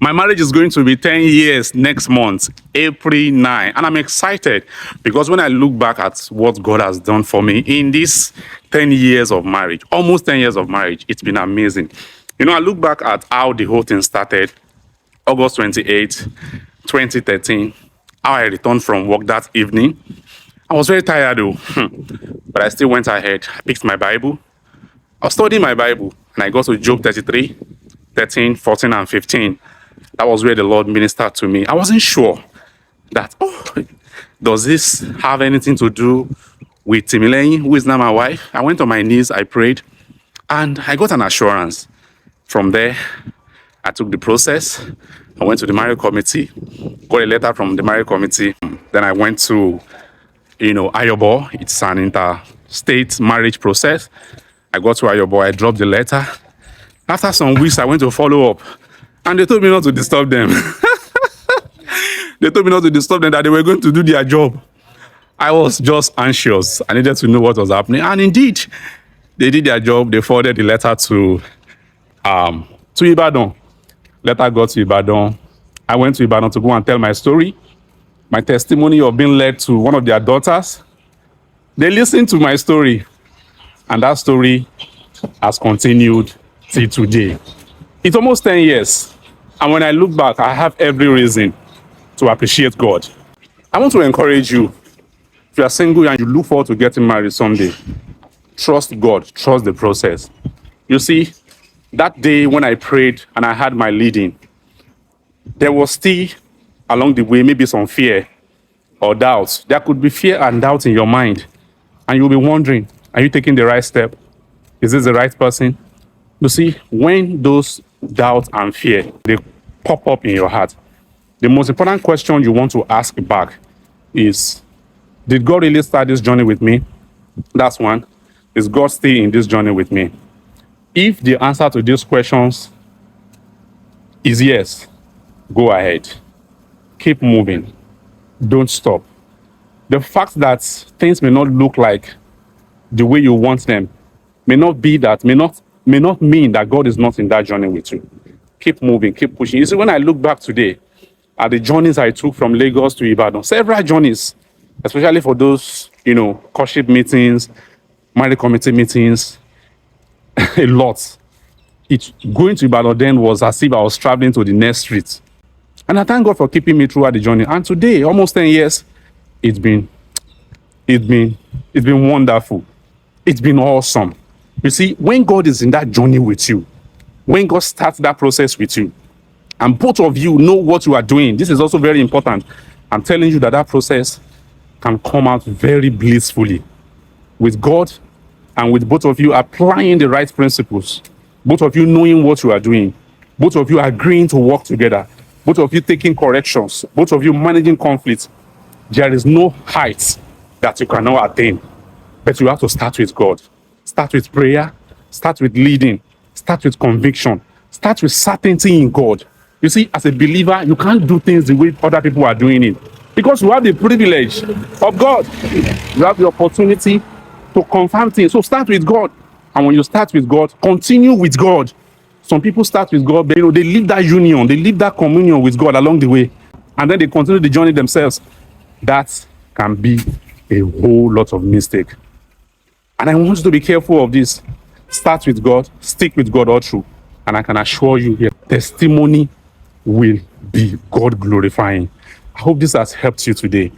My marriage is going to be 10 years next month, April 9. And I'm excited because when I look back at what God has done for me in these 10 years of marriage, almost 10 years of marriage, it's been amazing. You know, I look back at how the whole thing started, August 28, 2013, how I returned from work that evening. I was very tired though, but I still went ahead. I picked my Bible. I was studying my Bible and I got to Job 33, 13, 14, and 15. That was where the Lord ministered to me. I wasn't sure that, does this have anything to do with Timileyin, who is now my wife? I went on my knees, I prayed, and I got an assurance. From there, I took the process. I went to the marriage committee, got a letter from the marriage committee. Then I went to, Ayobo. It's an interstate marriage process. I got to Ayobo, I dropped the letter. After some weeks, I went to follow up. And they told me not to disturb them. They told me not to disturb them, that they were going to do their job. I was just anxious. I needed to know what was happening. And indeed, they did their job. They forwarded the letter to Ibadan. Letter got to Ibadan. I went to Ibadan to go and tell my story, my testimony of being led to one of their daughters. They listened to my story. And that story has continued till today. It's almost 10 years. And when I look back, I have every reason to appreciate God. I want to encourage you, if you are single and you look forward to getting married someday, trust God, trust the process. You see, that day when I prayed and I had my leading, there was still along the way maybe some fear or doubt. There could be fear and doubt in your mind. And you'll be wondering, are you taking the right step? Is this the right person? You see, when those doubt and fear, they pop up in your heart, the most important question you want to ask back is, did God really start this journey with me? That's one. Is God still in this journey with me? If the answer to these questions is yes, go ahead. Keep moving. Don't stop. The fact that things may not look like the way you want them may not mean that God is not in that journey with you. Keep moving, keep pushing. You see, when I look back today at the journeys I took from Lagos to Ibadan, several journeys, especially for those, courtship meetings, marriage committee meetings, a lot. Going to Ibadan then was as if I was traveling to the next street. And I thank God for keeping me throughout the journey. And today, almost 10 years, it's been wonderful. It's been awesome. You see, when God is in that journey with you, when God starts that process with you, and both of you know what you are doing, this is also very important. I'm telling you that that process can come out very blissfully with God and with both of you applying the right principles, both of you knowing what you are doing, both of you agreeing to work together, both of you taking corrections, both of you managing conflicts. There is no height that you cannot attain, but you have to start with God. Start with prayer, start with leading, start with conviction, start with certainty in God. You see, as a believer, you can't do things the way other people are doing it because you have the privilege of God. You have the opportunity to confirm things. So start with God. And when you start with God, continue with God. Some people start with God, but they leave that union, they leave that communion with God along the way. And then they continue the journey themselves. That can be a whole lot of mistake. And I want you to be careful of this. Start with God, stick with God all through. And I can assure you here, testimony will be God glorifying. I hope this has helped you today.